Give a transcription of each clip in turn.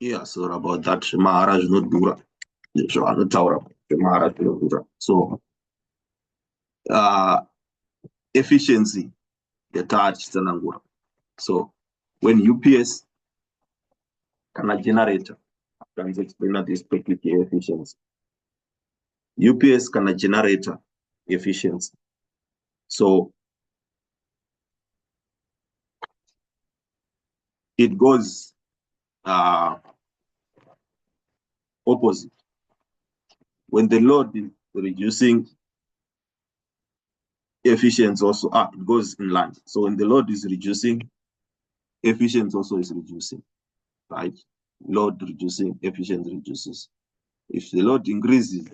Yeah, so about that, Maharaj not Dura. So I'm not Taura, Maharaj not Dura. So uh efficiency, the touch Zanangura. So when UPS can a generator, can explain that this quickly efficiency. UPS can a generator efficiency. So it goes opposite. When the load is reducing, efficiency also it goes inland. So when the load is reducing, efficiency also is reducing, right? Load reducing, efficiency reduces. If the load increases,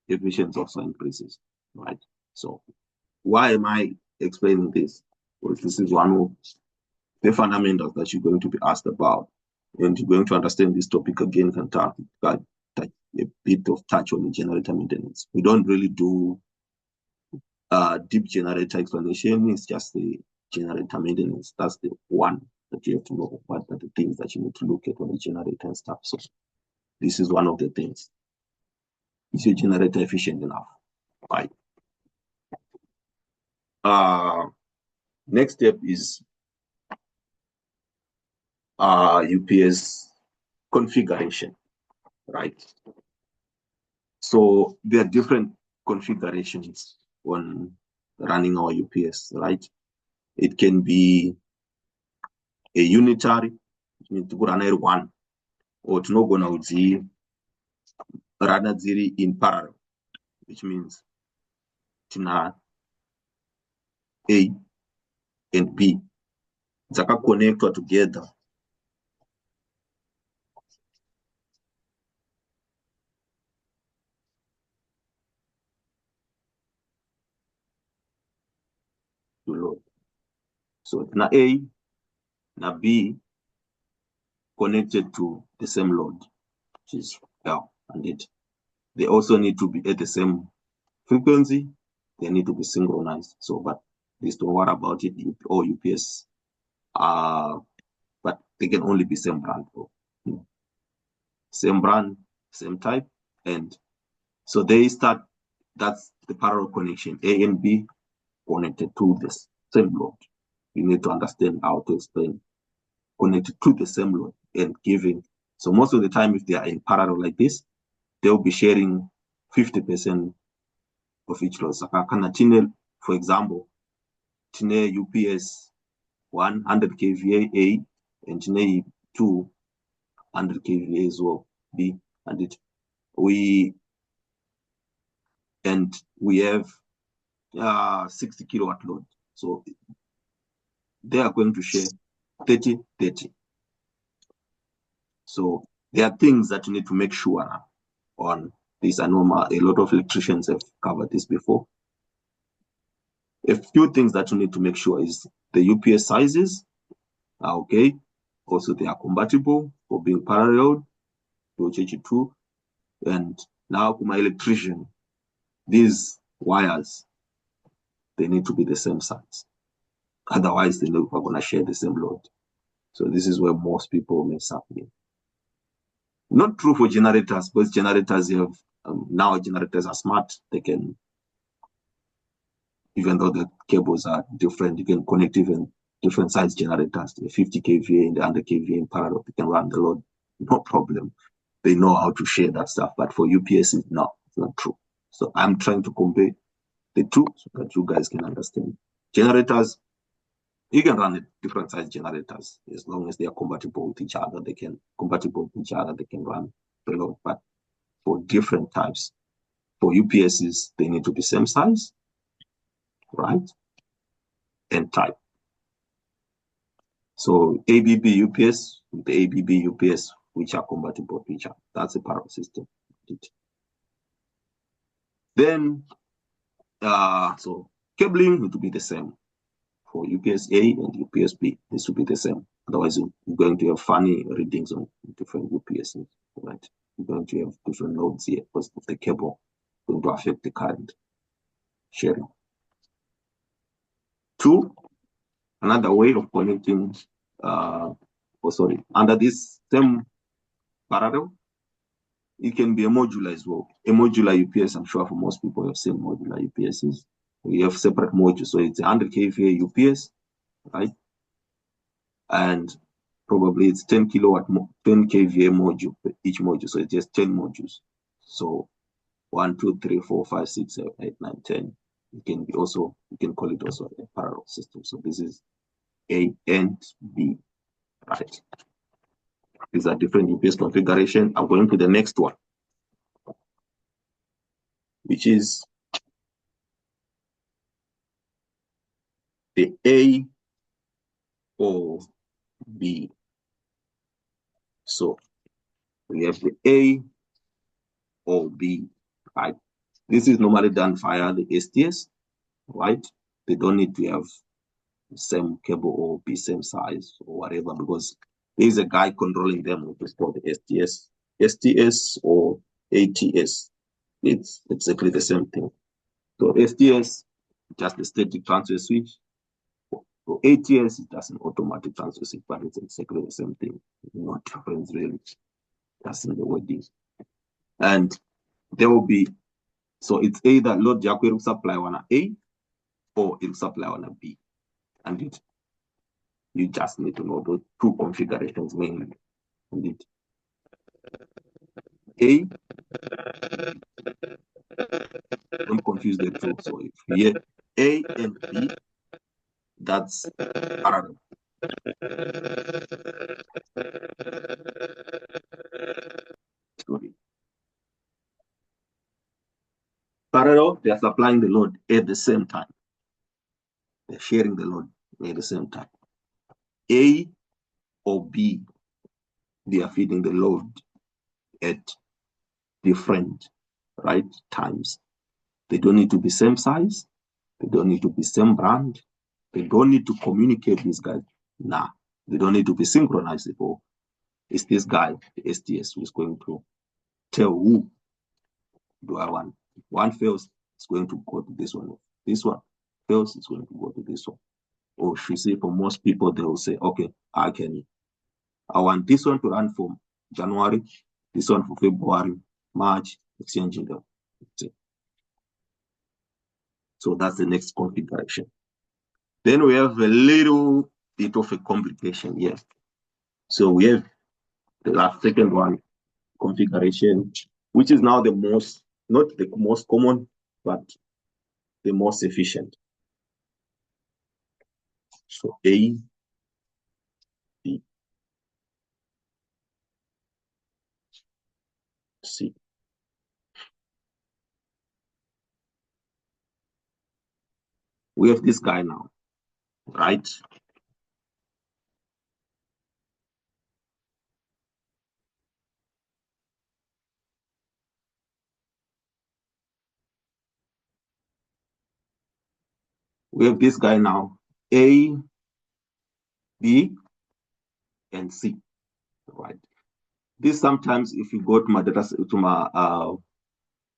efficiency also increases, right? So why am I explaining this? Well, this is one of the fundamentals that you're going to be asked about. And you're going to understand this topic again, can touch a bit of touch on the generator maintenance. We don't really do deep generator explanation. It's just the generator maintenance. That's the one that you have to know. What are the things that you need to look at on the generator and stuff? So this is one of the things. Is your generator efficient enough? Right. Next step is UPS configuration, right? So there are different configurations on running our UPS, right? It can be a unitary, which means to run one, or to not go now run in parallel, which means tina A and B dzakaconnectwa together. To load. So tina A, na B connected to the same load, which is L and it. They also need to be at the same frequency. They need to be synchronized. So, but please don't worry about it. All UPS but they can only be same brand. Same brand, same type. And so they start, that's the parallel connection. A and B connected to this same load. You need to understand how to explain connected to the same load and giving. So most of the time, if they are in parallel like this, they'll be sharing 50% of each load. So for example, Tine UPS 100 kVA A and Tine 200 kVA as well B, and it we have 60 kilowatt load. So they are going to share 30-30. So there are things that you need to make sure on this. I know a lot of electricians have covered this before. A few things that you need to make sure is the UPS sizes are okay. Also, they are compatible for being paralleled to HH2. And now, my electrician, these wires, they need to be the same size. Otherwise, they are going to share the same load. So this is where most people mess up here. Not true for generators, because generators have now generators are smart. They can, even though the cables are different, you can connect even different size generators, the 50 kVA and the 100 kVA in parallel. They can run the load, no problem. They know how to share that stuff. But for UPS, it's not true. So I'm trying to compare the two so that you guys can understand. Generators, you can run different size generators as long as they are compatible with each other. They can run the load. But for different types, for UPSs, they need to be same size, right? And type. So ABB UPS with the ABB UPS, which are compatible with each other. That's a parallel system. Then, so cabling need to be the same for UPS A and UPS B. This will be the same. Otherwise, you're going to have funny readings on different UPSs, right? You're going to have different loads here because of the cable going to affect the current sharing. Two, another way of connecting, under this same parallel. It can be a modular as well. A modular UPS, I'm sure for most people have seen modular UPSs. We have separate modules. So it's 100 kVA UPS, right? And probably it's 10 kilowatt, 10 kVA module, each module. So it's just 10 modules. So 1, 2, 3, 4, 5, 6, 7, 8, 9, 10. You can call it also a parallel system. So this is A and B, right? These are different UPS configuration. I'm going to the next one, which is the A or B. So we have the A or B, right? This is normally done via the STS, right? They don't need to have the same cable or be same size or whatever, because there's a guy controlling them, which is called the STS or ATS. It's exactly the same thing. So STS, just the static transfer switch. So ATS is just an automatic transfer switch, but it's exactly the same thing. Not different really. That's in the wording. And there will be, so it's either load yakho will supply one A or it will supply one B. And you just need to know those two configurations mainly. Indeed. A, don't confuse the two. So if here A and B, that's parallel. Sorry. Parallel, they are supplying the load at the same time. They're sharing the load at the same time. A or B, they are feeding the load at different times. They don't need to be same size. They don't need to be same brand. They don't need to communicate these guys. Nah, they don't need to be synchronized at all. It's this guy, the STS, who's going to tell who do I want. If one fails, it's going to go to this one. This one fails, it's going to go to this one. Or should say for most people, they will say, okay, I want this one to run from January, this one for February, March, exchanging them. So that's the next configuration. Then we have a little bit of a complication here. So we have the last second one, configuration, which is now the most, not the most common, but the most efficient. So A, B, C. We have this guy now, right? We have this guy now, A, B, and C, right? This sometimes, if you go to my data, to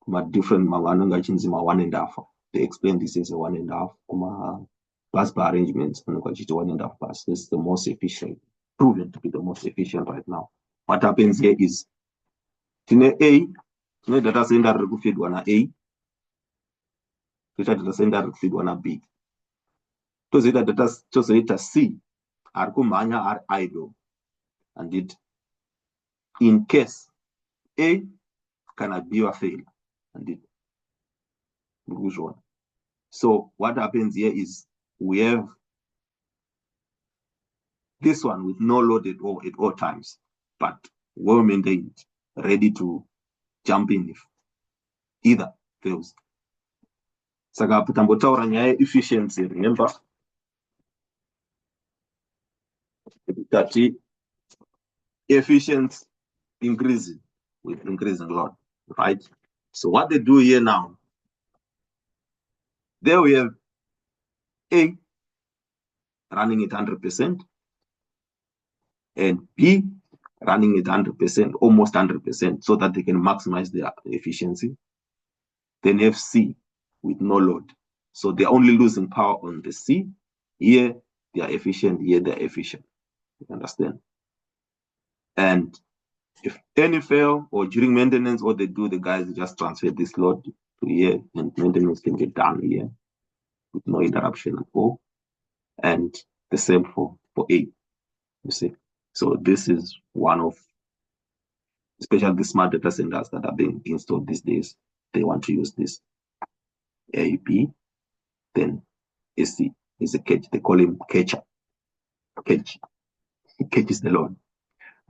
my different my 1.5, they explain this as a 1.5, bus bar arrangements, and 1.5 bus. This is the most efficient, proven to be the most efficient right now. What happens here is, tine A, tine data center feed one A, data center feed one B. To say that data C are kumanya are idle, and it in case A cannot be a fail, and it which one. So what happens here is we have this one with no load at all times, but well maintained, ready to jump in if either fails. Saka tambotaura nyaya efficiency, remember that efficiency increasing with increasing load, right? So what they do here now, there we have A running at 100% and B running at 100%, almost 100%, so that they can maximize their efficiency. Then have C with no load. So they're only losing power on the C. Here they are efficient, here they're efficient. You understand? And If any fail or during maintenance, what they do, the guys just transfer this load to here, and maintenance can get done here with no interruption at all. And the same for A, you see. So this is one of, especially the smart data centers that are being installed these days, they want to use this AEP. Then AC is a catch. They call him catcher. Catch. He catches the load,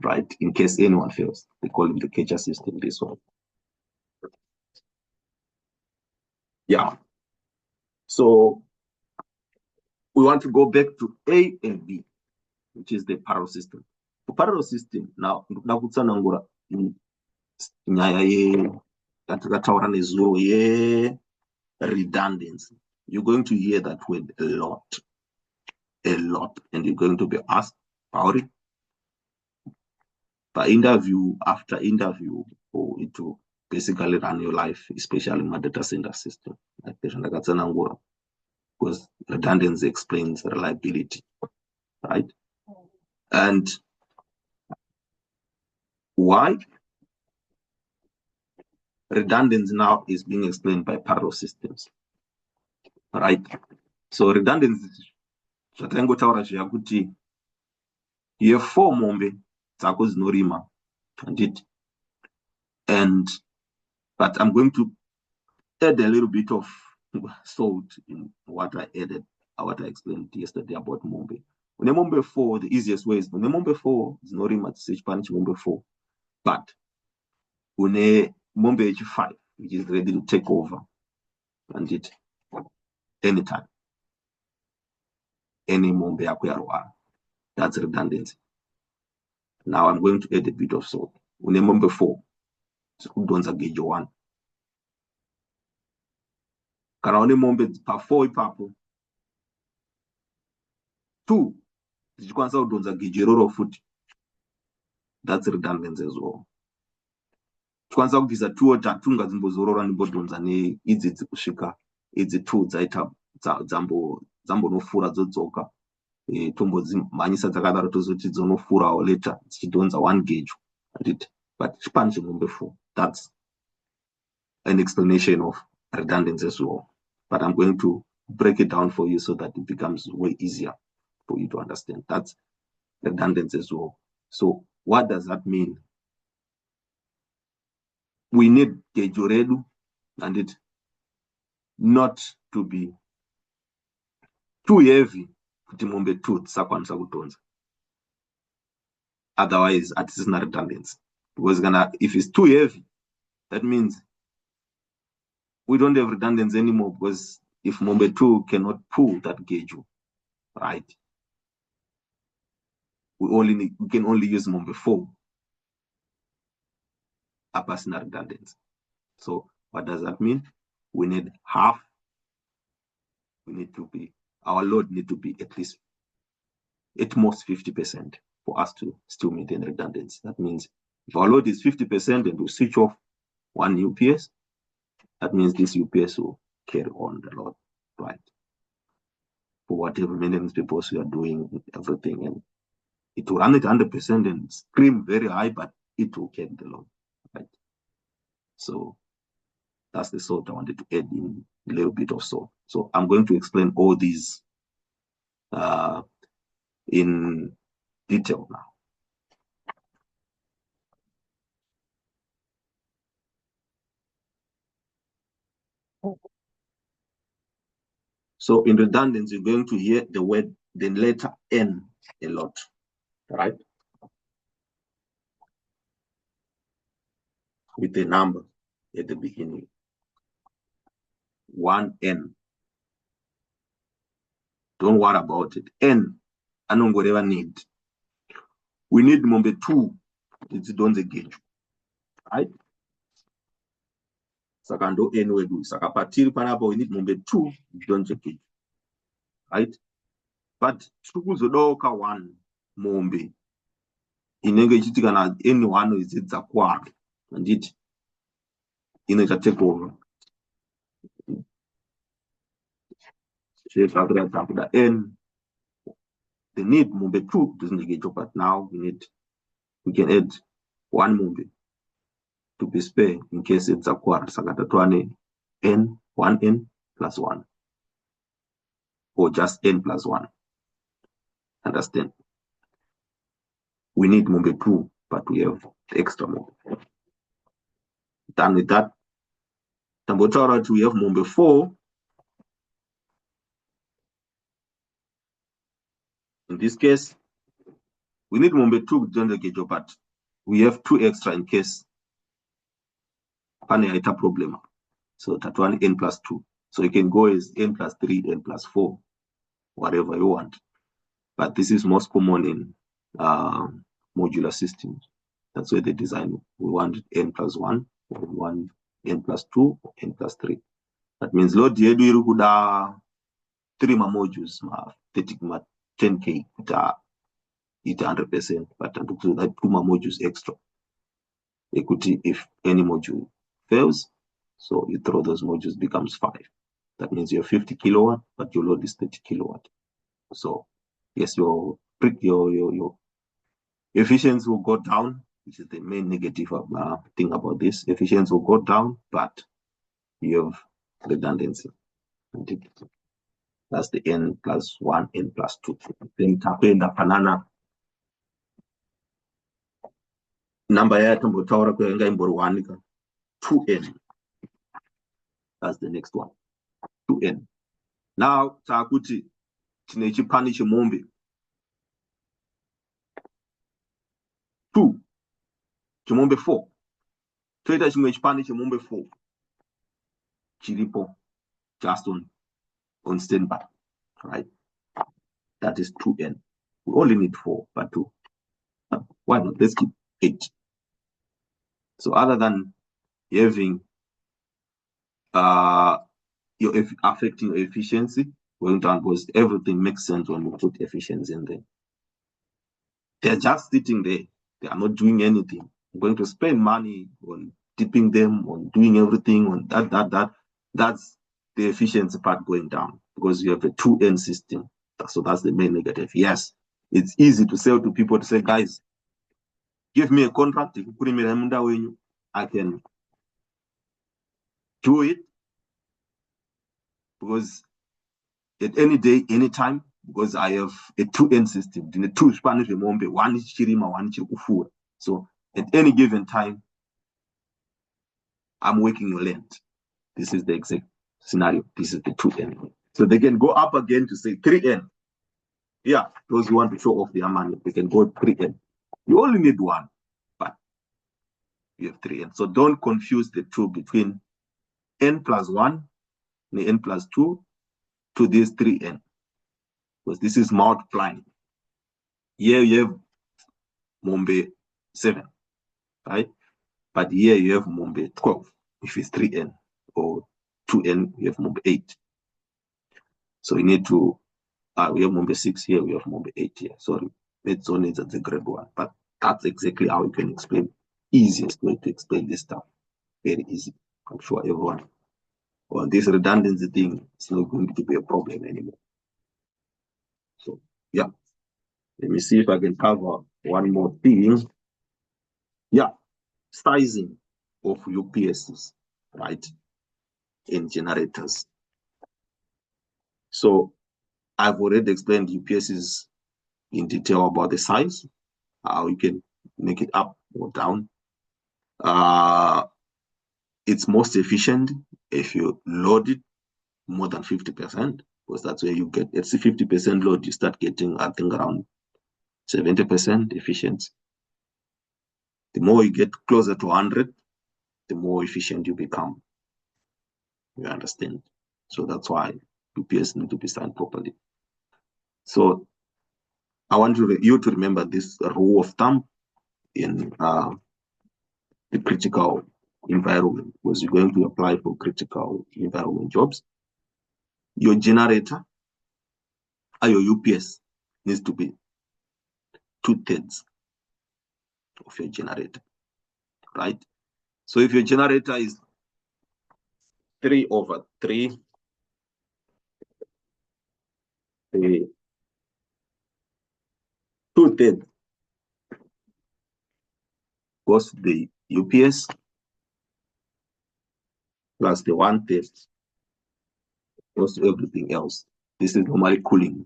right? In case anyone fails, they call him the catcher system. This one. Yeah. So we want to go back to A and B, which is the parallel system. The parallel system now, ndakutsanangura nyaya yatakataura nezuro redundancy. You're going to hear that word a lot, and you're going to be asked about it by interview after interview, or it will basically run your life, especially in my data center system. Because redundancy explains reliability, right? And why redundancy now is being explained by parallel systems, right? So redundancy, zvatangotaura zviya kuti ye4 mombe dzako dzinorima, and but I'm going to add a little bit of salt in what I added, what I explained yesterday about mombe. Une mombe 4, the easiest way is une mombe 4 dzinorima dzichipani chimombe 4, but une mombe 5 which is ready to take over and it anytime. Any mombe yako yarwara, that's redundancy. Now I'm going to add a bit of salt. Une mombe 4 kudonza gauge 1. Kana une mombe pa4 ipapo 2 dzichikwanisa kudonza gauge iroro futi, that's redundancy as well. Chikwanisa kubvisa 2 3 ngadzimbozorora ndimbodonza neidzi kusvika idzi 2 dzaita dzambonofura dzodzoka, tombodzimhanyisa dzakadaro tozoti dzonofurawo later dzichidonza 1 gauge, but chipani chemombe 4, that's an explanation of redundancy as well. But I'm going to break it down for you so that it becomes way easier for you to understand. That's redundancy as well. So what does that mean? We need gauge redu and it not to be too heavy kuti mombe 2 dzisakwanisa kudonza. Otherwise, it is not redundancy. Because if it's too heavy, that means we don't have redundancy anymore, because if mombe 2 cannot pull that gauge, right? We can only use mombe 4. A personal redundancy. So what does that mean? We need half. Our load need to be at most 50% for us to still maintain redundancy. That means if our load is 50% and we switch off one UPS, that means this UPS will carry on the load, right? For whatever maintenance purpose we are doing, everything, and it will run it 100% and scream very high, but it will carry the load, right? So that's the salt I wanted to add in, a little bit of salt. So I'm going to explain all these in detail now. So in redundancy, you're going to hear the word, the letter N a lot, right? With a number at the beginning. 1N. Don't worry about it. N, I don't whatever need. We need number 2. It's done the gauge, right? Sakando N we do. Sakapatiri panapa, we need number 2. Don't the gauge, right? But tukuzodoka 1 mombe. Inenge chitikana N1 is it zakwa, and it in a take over. The N, the need mombe 2 doesn't engage, but now we can add one mombe to be spare in case it's acquired. Sakatatwane n, 1n plus 1. Or just n plus 1. Understand? We need mombe 2, but we have the extra mombe. Done with that. Tambotaura, we have mombe 4. In this case, we need mombe 2 to the gauge, but we have 2 extra in case pane a problem. So that one n plus 2. So you can go as n plus 3, n plus 4, whatever you want. But this is most common in modular systems. That's where they design it. We want n plus 1, we want n plus 2, n plus 3. That means load yedu irukuda 3 modules, 30, 10K, it 100%, but that 2 modules extra. Equity, if any module fails, so you throw those modules, becomes 5. That means you're 50 kilowatt, but your load is 30 kilowatt. So yes, your efficiency will go down, which is the main negative thing about this. Efficiency will go down, but you have redundancy. That's the n plus 1, n plus 2. Then tapenda panana number ya tambotaura kwenga imboro 1 2n. That's the next one. 2n. Now takuti tine chipani chemombe 2 chemombe 4 toita chimwe chipani chemombe 4 chiripo just on standby, right? That is 2n. We only need 4, but 2. Why not? Let's keep 8. So other than having your affecting your efficiency, going down, because everything makes sense when we put efficiency in there. They're just sitting there. They are not doing anything. I'm going to spend money on dipping them, on doing everything, on that. That's the efficiency part going down because you have a 2n system. So that's the main negative. Yes, it's easy to sell to people to say, guys, give me a contract. I can do it because at any day, anytime, because I have a 2n system. In the 2 Spanish remombe, 1 is chirima, 1 is chirikufura. So at any given time, I'm working your land. This is the exact scenario. This is the 2n. So they can go up again to say 3n. Yeah, those who want to show off their money, they can go 3n. You only need 1, but you have 3n. So don't confuse the 2 between n plus 1 and n plus 2 to this 3n. Because this is multiplying. Here you have mombe 7, right? But here you have mombe 12, which is 3n, or 2n, you have mombe 8. So you need to, we have mombe 6 here, we have mombe 8 here. Sorry, it's only the grade 1, but that's exactly how you can explain. Easiest way to explain this stuff. Very easy. I'm sure everyone. Well, this redundancy thing is not going to be a problem anymore. So, yeah. Let me see if I can cover one more thing. Yeah, sizing of UPSs, right, in generators. So I've already explained UPSs in detail about the size, how you can make it up or down. It's most efficient if you load it more than 50%, because that's where you get, let's see, 50% load, you start getting, I think, around 70% efficiency. The more you get closer to 100, the more efficient you become. You understand? So that's why UPS need to be signed properly. So I want you to remember this rule of thumb in the critical environment, because you're going to apply for critical environment jobs. Your generator or your UPS needs to be 2/3 of your generator, right? So if your generator is 3/3, 2/3 goes to the UPS plus the 1/3 goes to everything else. This is normally cooling.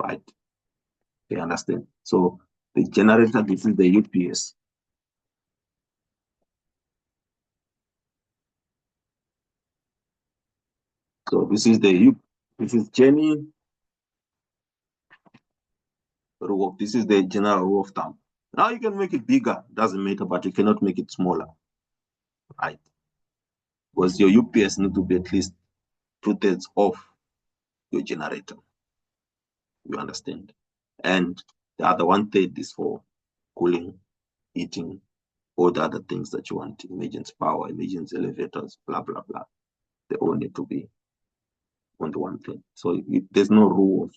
Right? You understand? So the generator, this is the UPS. So this is Jenny rule of, this is the general rule of thumb. Now you can make it bigger, doesn't matter, but you cannot make it smaller, right? Because your UPS need to be at least 2/3 of your generator. You understand? And the other 1/3 is for cooling, heating, all the other things that you want, emergency power, emergency elevators, blah, blah, blah. They all need to be on the 1/3. So there's no rule of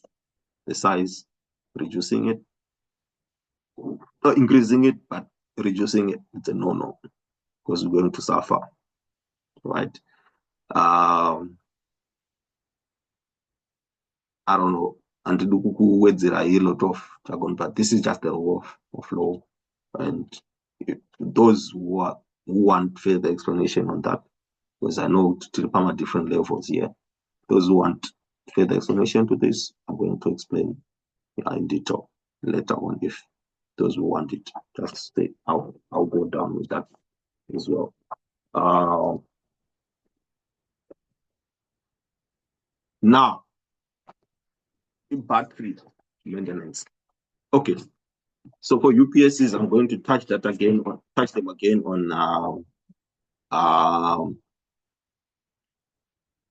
the size, reducing it, not increasing it, but reducing it. It's a no-no, because we're going to suffer, right? I don't know, and words there are a lot of jargon, but this is just the rule of law. And those who want further explanation on that, because I know Tilpam at different levels here, those who want further explanation to this, I'm going to explain in detail later on. If those who want it, just stay. I'll go down with that as well. Now, battery maintenance. Okay, so for UPSs, I'm going to touch them again on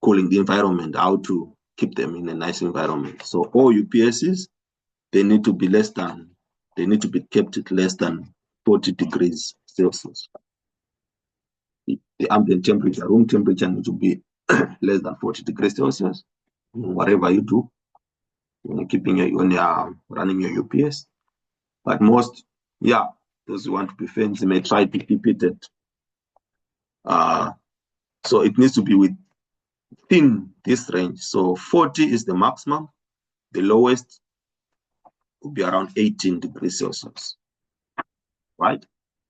cooling the environment, how to keep them in a nice environment. So all UPSs, they need to be kept at less than 40 degrees Celsius. The ambient temperature, room temperature, needs to be less than 40 degrees Celsius. Whatever you do, when you're running your UPS. But most, those who want to be fancy may try to keep it at, so it needs to be within this range. So 40 is the maximum. The lowest will be around 18 degrees Celsius, right?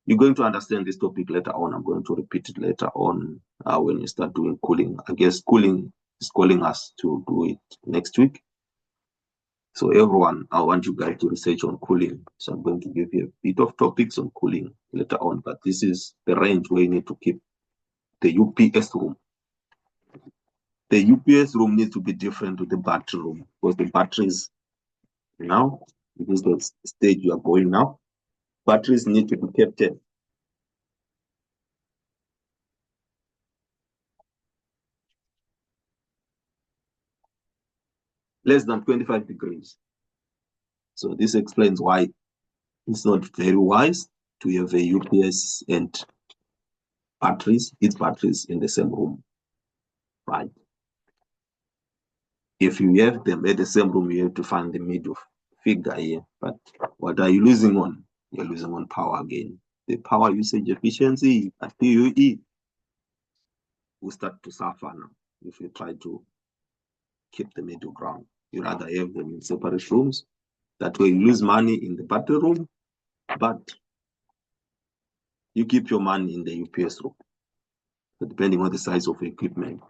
You're going to understand this topic later on. I'm going to repeat it later on when you start doing cooling. I guess cooling is calling us to do it next week. So everyone, I want you guys to research on cooling. So I'm going to give you a bit of topics on cooling later on, but this is the range where you need to keep the UPS room. The UPS room needs to be different to the battery room, because the batteries now, this is the stage you are going now, batteries need to be kept in less than 25 degrees. So this explains why it's not very wise to have a UPS and its batteries in the same room, right? If you have them at the same room, you have to find the middle figure here. But what are you losing on? You're losing on power again. The power usage efficiency at PUE will start to suffer now if you try to keep the middle ground. You rather have them in separate rooms. That way you lose money in the battery room, but you keep your money in the UPS room. So depending on the size of equipment,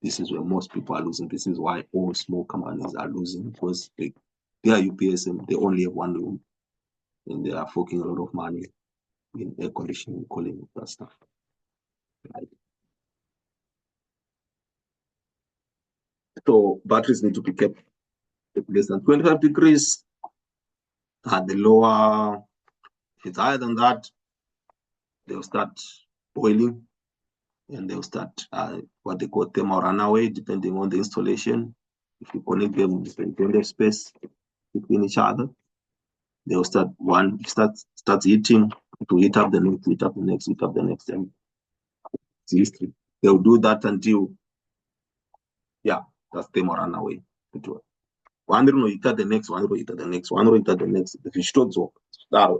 this is where most people are losing. This is why all small companies are losing, because their UPS, they only have one room, and they are forking a lot of money in air conditioning, cooling, that stuff. Right? So batteries need to be kept at less than 25 degrees. At the lower, if it's higher than that, they'll start boiling, and they'll start what they call thermal runaway, depending on the installation. If you connect them in plenty of space between each other, they'll start starts heating to heat up the next, heat up the next, heat up the next, and it's history. They'll do that until, that's thermal runaway. One row heat at the next, one row heat at the next, one row heat at the next. If you start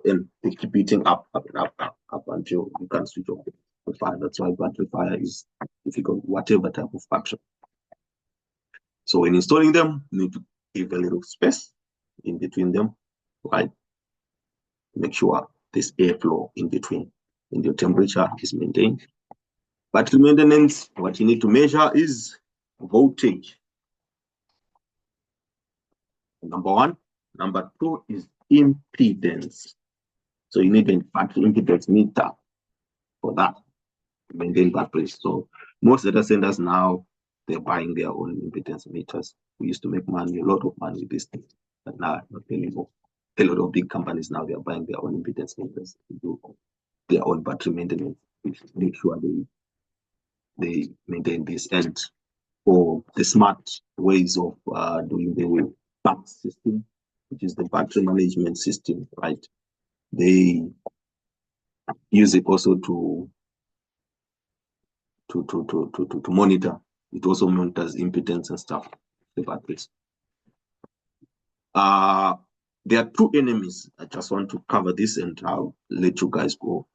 and they keep heating up until you can switch off the fire. That's why battery fire is difficult, whatever type of function. So when installing them, you need to give a little space in between them, right? make sure this airflow in between and your temperature is maintained. Battery maintenance, what you need to measure is voltage. Number one. Number two is impedance. So you need a battery impedance meter for that to maintain batteries. So most data centers now, they're buying their own impedance meters. We used to make money, a lot of money with this thing, but now not anymore. A lot of big companies now, they're buying their own impedance meters to do their own battery maintenance, which make sure they maintain this. And for the smart ways of doing the BAT system, which is the battery management system, right? They use it also to monitor. It also monitors impedance and stuff, the batteries. There are two enemies. I just want to cover this and I'll let you guys go.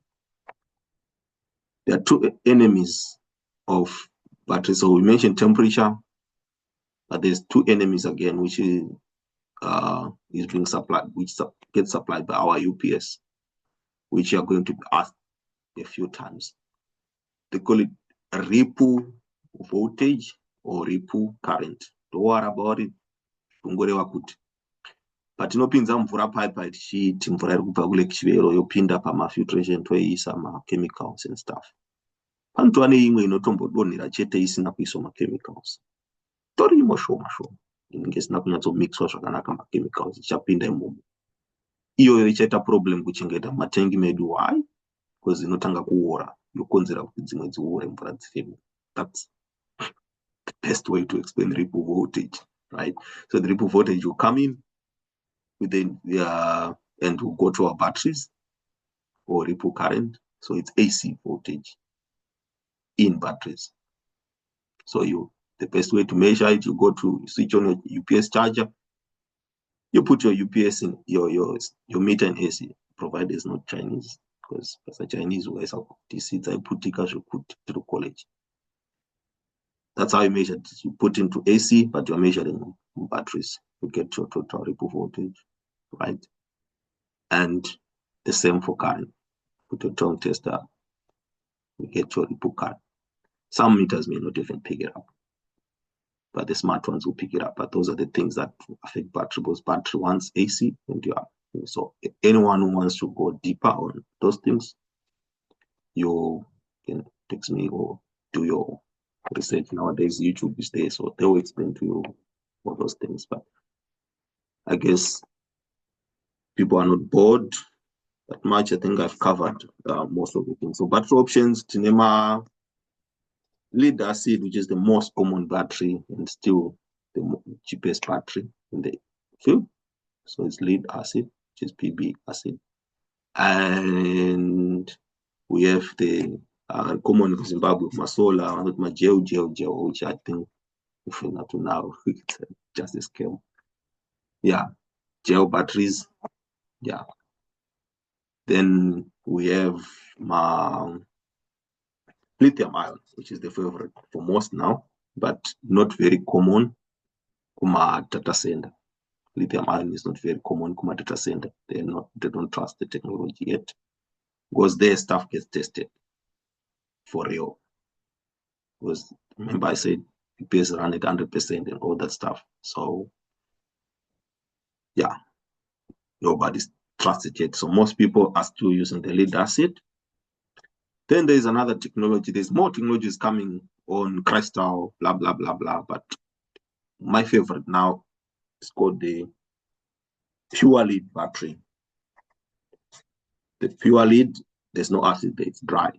There are two enemies of batteries. So we mentioned temperature, but there's two enemies again, which is being supplied, which gets supplied by our UPS, which you are going to be asked a few times. They call it ripple voltage or ripple current. Don't worry about it. Patinopinza mvura pipe tichiti mvura iri kubva kule chivero yopinda pamafiltration toiisa machemicals and stuff. Panotova neimwe inotombodonhera chete isina kuiswa machemicals. Torimo shoma shoma inenge isina kunyatsomixwa zvakanaka machemicals ichapinda imomo. Iyoyo ichaita problem kuchengeta matengi medu. Why? Because inotanga kuora yokonzera kuti dzimwe dziore mvura dzifeme. That's the best way to explain ripple voltage, right? So the ripple voltage will come in within and will go to our batteries or ripple current. So it's AC voltage in batteries. So the best way to measure it, you go to switch on your UPS charger, you put your UPS in your meter in AC, provided it's not Chinese, because as a Chinese way, I put to college. That's how you measure it. You put into AC, but you're measuring batteries to get your total ripple voltage, right? And the same for current. Put your tongue tester, you get your ripple current. Some meters may not even pick it up, but the smart ones will pick it up. But those are the things that affect battery, because battery wants AC and you are. So anyone who wants to go deeper on those things, you can text me or do your research. Nowadays, YouTube is there, so they will explain to you all those things. But I guess people are not bored that much. I think I've covered most of the things. So battery options, Tinema, lead acid, which is the most common battery and still the cheapest battery in the field. So it's lead acid, which is PB acid. And we have the common in Zimbabwe, Masola, my gel, which I think if you're not to now, it's just a scale. Yeah, gel batteries. Yeah. Then we have my lithium ion, which is the favorite for most now, but not very common. Kuma data center. Lithium ion is not very common. Kuma data center. They don't trust the technology yet, because their stuff gets tested for real. Because remember I said UPS run it 100% and all that stuff. So yeah, nobody's trusted yet. So most people are still using the lead acid. Then there's another technology. There's more technologies coming on crystal, blah, blah, blah, blah. But my favorite now is called the pure lead battery. The pure lead, there's no acid there, it's dry,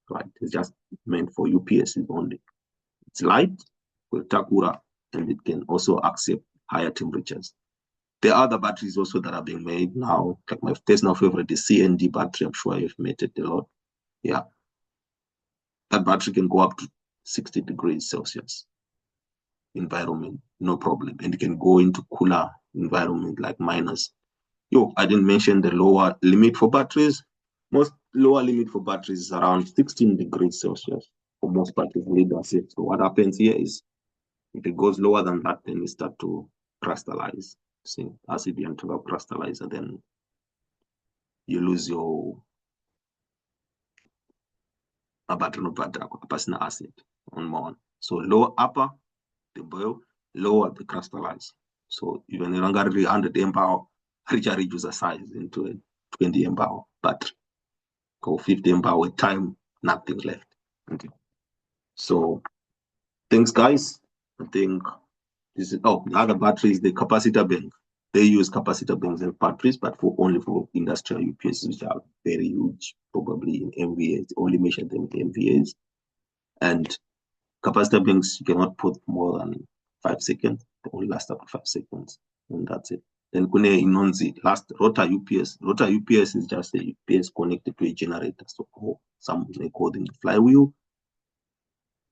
right? It's just meant for UPS only. It's light with Takura, and it can also accept higher temperatures. There are other batteries also that are being made now. Like my personal favorite is CND battery. I'm sure you've met it a lot. Yeah. That battery can go up to 60 degrees Celsius environment, no problem. And it can go into cooler environment like minus. I didn't mention the lower limit for batteries. Most lower limit for batteries is around 16 degrees Celsius for most batteries, lead acid. So what happens here is if it goes lower than that, then it starts to crystallize. See, acid enter crystallizer, then you lose your personal asset on more. So lower upper, the boil, lower the crystallize. So even no longer 100 mAh, reduce the size into a 20 mAh battery. Or 50 mAh with time, nothing left. Okay. So thanks, guys. I think this is the other battery is the capacitor bank. They use capacitor banks and batteries, but only for industrial UPS, which are very huge, probably in MVAs, only measure them in MVAs. And capacitor banks, you cannot put more than 5 seconds. They only last up to 5 seconds, and that's it. Then Kune Inonzi, last rotor UPS. Rotor UPS is just a UPS connected to a generator. So some may call them flywheel.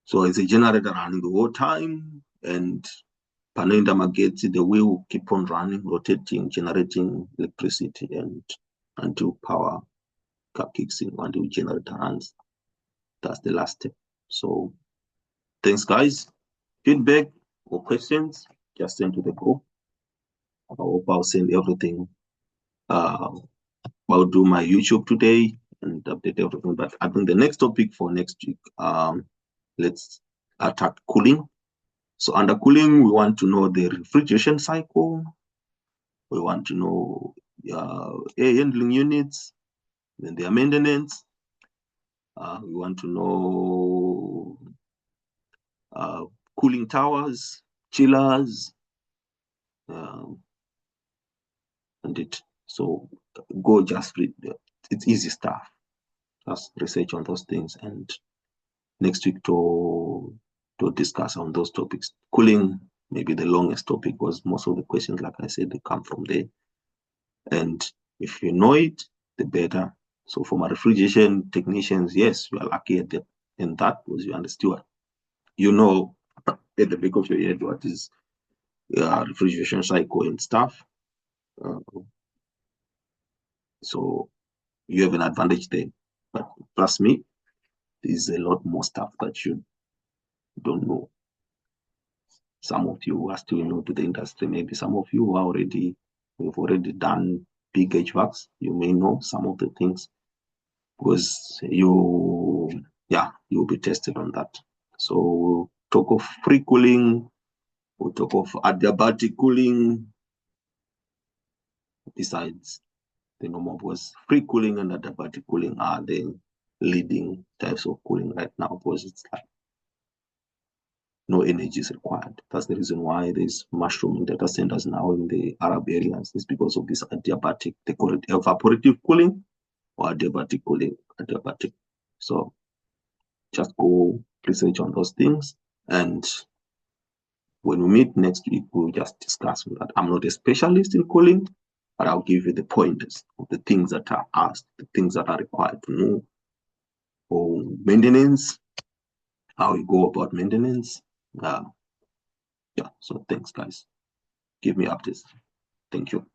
So it's a generator running the whole time, and Panainda Mageti, the wheel will keep on running, rotating, generating electricity, and until power kicks in, until generator runs. That's the last step. So thanks, guys. Feedback or questions, just send to the group. I hope I'll send everything. I'll do my YouTube today and update everything. But I think the next topic for next week, let's attack cooling. So under cooling, we want to know the refrigeration cycle. We want to know air handling units, then their maintenance. We want to know cooling towers, chillers, and it. So go just read. It's easy stuff. Just research on those things, and next week to discuss on those topics. Cooling, maybe the longest topic, because most of the questions, like I said, they come from there. And if you know it, the better. So for my refrigeration technicians, yes, you are lucky at that, in that because you understood. You know at the back of your head what is refrigeration cycle and stuff. So you have an advantage there. But trust me, there's a lot more stuff that you don't know. Some of you are still new to the industry. Maybe some of you are already, you've already done big HVACs. You may know some of the things because you'll be tested on that. So we'll talk of free cooling, we'll talk of adiabatic cooling, besides the normal, because free cooling and adiabatic cooling are the leading types of cooling right now, because it's like no energy is required. That's the reason why there's mushrooming data centers now in the Arab areas. It's because of this adiabatic, they call it evaporative cooling or adiabatic cooling, adiabatic. So just go research on those things. And when we meet next week, we'll just discuss that. I'm not a specialist in cooling, but I'll give you the pointers of the things that are asked, the things that are required to know for maintenance, how you go about maintenance. So thanks, guys. Give me updates. Thank you.